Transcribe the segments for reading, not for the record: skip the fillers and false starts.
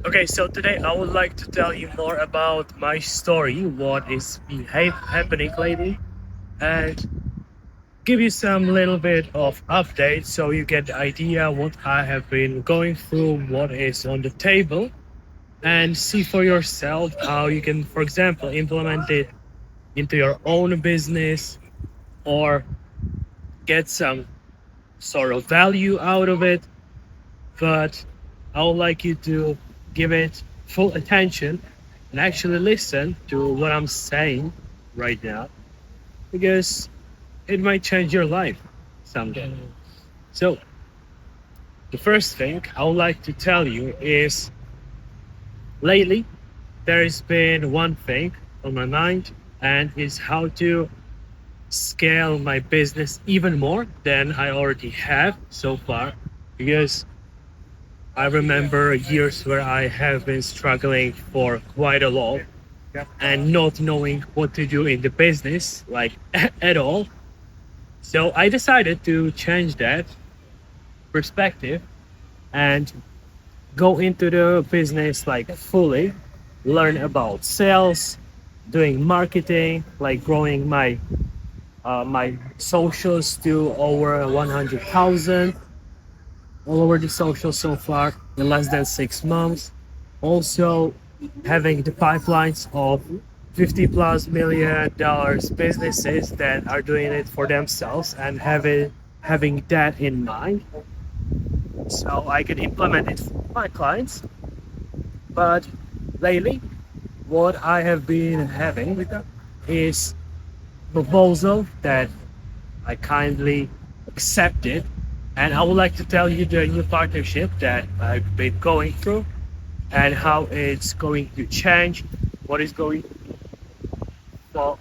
Okay, so today I would like to tell you more about my story, what is been happening lately, and give you some little bit of update so you get the idea what I have been going through, what is on the table, and see for yourself how you can, for example, implement it into your own business or get some sort of value out of it. But I would like you to give it full attention and actually listen to what I'm saying right now because it might change your life someday. So, the first thing I would like to tell you is lately there has been one thing on my mind, and is how to scale my business even more than I already have so far because I remember years where I have been struggling for quite a lot and not knowing what to do in the business, like at all. So I decided to change that perspective and go into the business like fully, learn about sales, doing marketing, like growing my socials to over 100,000 all over the social so far in less than 6 months. Also, having the pipelines of 50 plus $1 million businesses that are doing it for themselves and having that in mind, so I can implement it for my clients. But lately, what I have been having is proposal that I kindly accepted. And I would like to tell you the new partnership that I've been going through and how it's going to change, what is going for,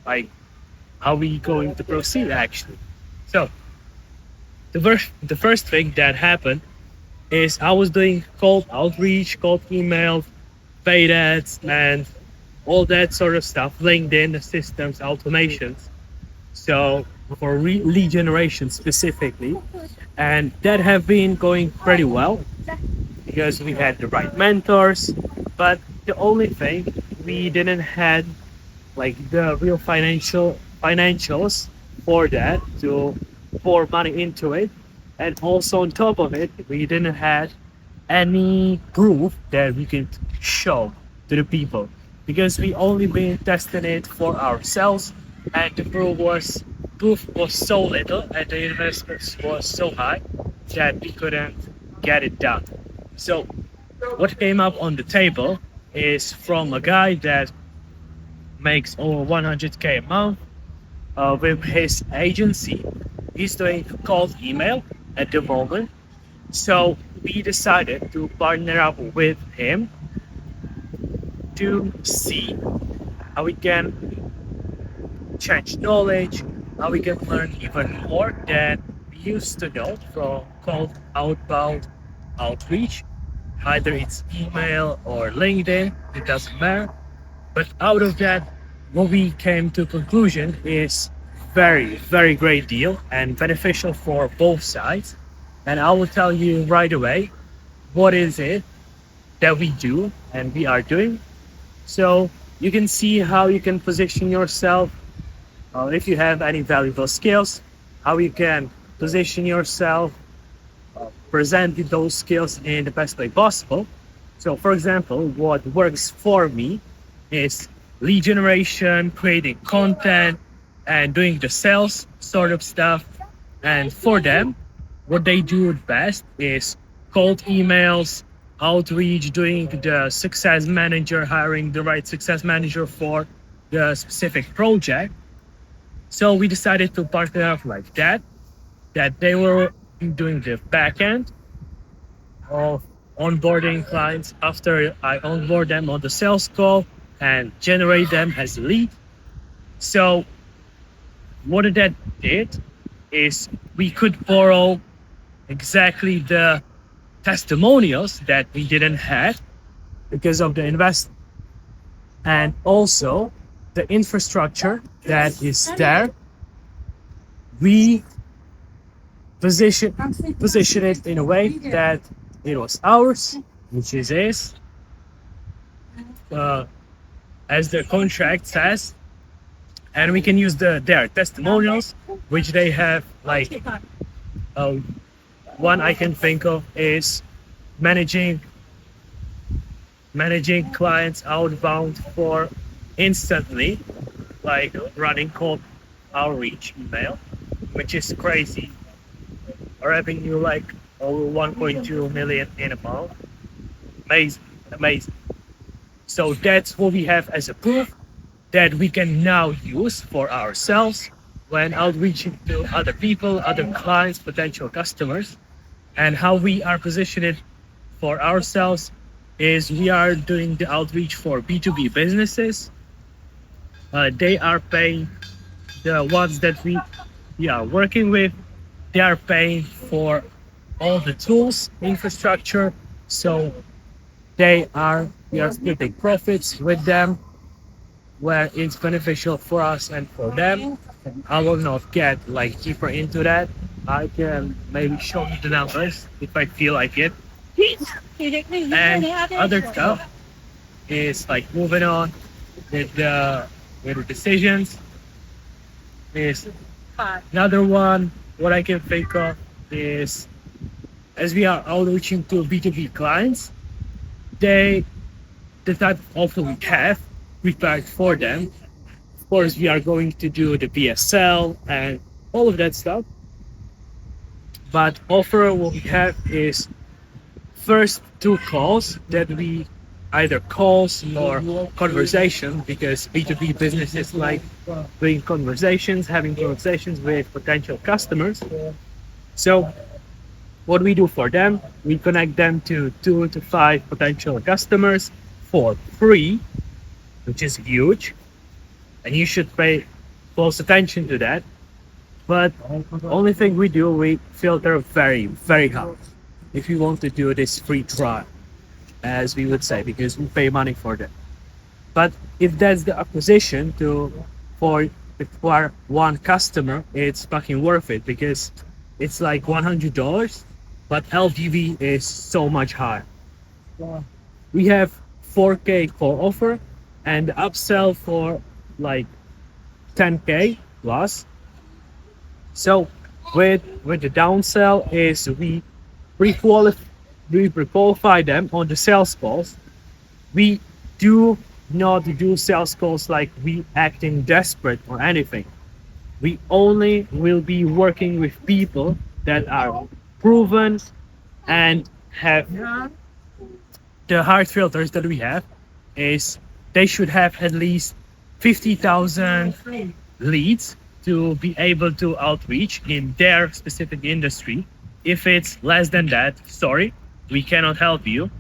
like, how we going to proceed actually. So the first thing that happened is I was doing cold outreach, cold email, paid ads, and all that sort of stuff, LinkedIn systems, automations. So for lead generation specifically, and that have been going pretty well because we had the right mentors. But the only thing we didn't had like the real financials for that to pour money into it, and also on top of it, we didn't have any proof that we could show to the people because we only been testing it for ourselves, and the proof was so little and the investments was so high that we couldn't get it done. So what came up on the table is from a guy that makes over 100K a month with his agency. He's doing cold email at the moment. So we decided to partner up with him to see how we can change knowledge, how we can learn even more than we used to know from cold outbound outreach. Either it's email or LinkedIn, it doesn't matter. But out of that, what we came to conclusion is very, very great deal and beneficial for both sides. And I will tell you right away what is it that we do and we are doing. So you can see how you can position yourself if you have any valuable skills, how you can position yourself, present those skills in the best way possible. So, for example, what works for me is lead generation, creating content, and doing the sales sort of stuff. And for them, what they do best is cold emails, outreach, doing the success manager, hiring the right success manager for the specific project. So we decided to partner up like that, that they were doing the back end of onboarding clients after I onboard them on the sales call and generate them as a lead. So what that did is we could borrow exactly the testimonials that we didn't have because of the investment, and also the infrastructure that is there. We position it in a way that it was ours, which is uh, as the contract says, and we can use their testimonials, which they have like uh, one I can think of is managing managing clients outbound for instantly, like running cold outreach email, which is crazy. Revenue like over 1.2 million in a month. Amazing, amazing. So that's what we have as a proof that we can now use for ourselves when outreaching to other people, other clients, potential customers. And how we are positioned for ourselves is we are doing the outreach for B2B businesses. They are paying the ones that we are working with, they are paying for all the tools, infrastructure. So we are splitting profits with them where it's beneficial for us and for them. I will not get like deeper into that. I can maybe show you the numbers if I feel like it. And other stuff is like moving on with the decisions is another one. What I can think of is as we are outreaching to B2B clients, they the type of offer we have prepared for them. Of course, we are going to do the PSL and all of that stuff. But offer what we have is first two calls that we either calls or conversation because B2B businesses like doing conversations, having conversations with potential customers. So what we do for them, we connect them to 2 to 5 potential customers for free, which is huge. And you should pay close attention to that. But the only thing we do, we filter very, very hard if you want to do this free trial, as we would say, because we pay money for that. But if that's the acquisition to for acquire one customer, it's fucking worth it because it's like $100, but LTV is so much higher. We have 4K for offer and upsell for like 10K plus. So with the downsell is we pre-qualify them on the sales calls. We do not do sales calls like we acting desperate or anything. We only will be working with people that are proven and have the hard filters that we have is they should have at least 50,000 leads to be able to outreach in their specific industry. If it's less than that, sorry, we cannot help you.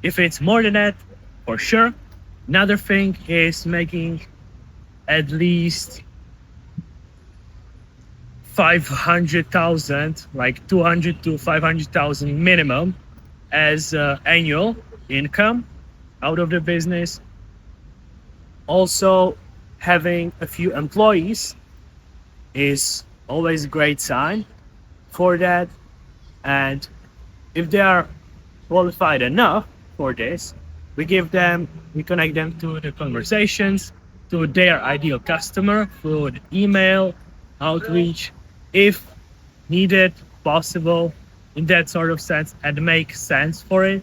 If it's more than that, for sure. Another thing is making at least 500,000, like 200 to 500,000 minimum as annual income out of the business. Also, having a few employees is always a great sign for that. And if they are qualified enough for this, we connect them to the conversations, to their ideal customer through the email, outreach, if needed, possible, in that sort of sense, and make sense for it.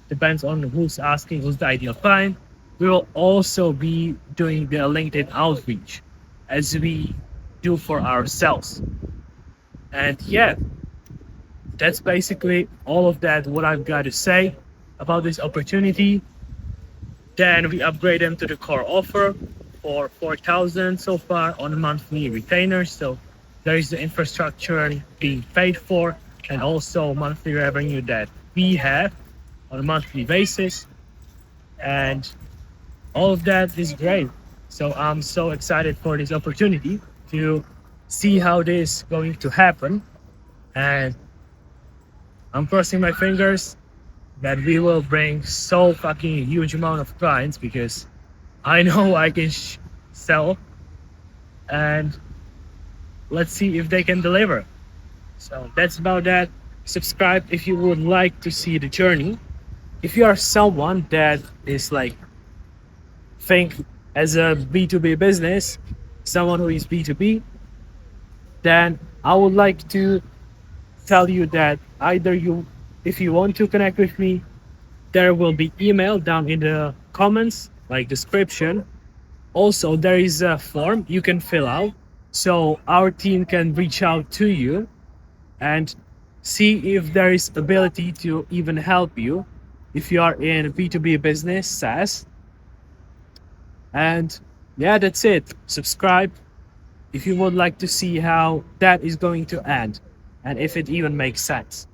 Depends on who's asking, who's the ideal client. We will also be doing the LinkedIn outreach as we do for ourselves. And yeah, that's basically all of that what I've got to say about this opportunity. Then we upgrade them to the core offer for 4,000 so far on a monthly retainer. So there is the infrastructure being paid for and also monthly revenue that we have on a monthly basis. And all of that is great. So I'm so excited for this opportunity to see how this is going to happen. And I'm crossing my fingers that we will bring so fucking huge amount of clients because I know I can sell, and let's see if they can deliver. So that's about that. Subscribe if you would like to see the journey, if you are someone that is like think as a B2B business, someone who is B2B, then I would like to tell you that either you, if you want to connect with me, there will be email down in the comments, like description. Also, there is a form you can fill out so our team can reach out to you and see if there is ability to even help you if you are in B2B business SaaS. And yeah, that's it. Subscribe if you would like to see how that is going to end and if it even makes sense.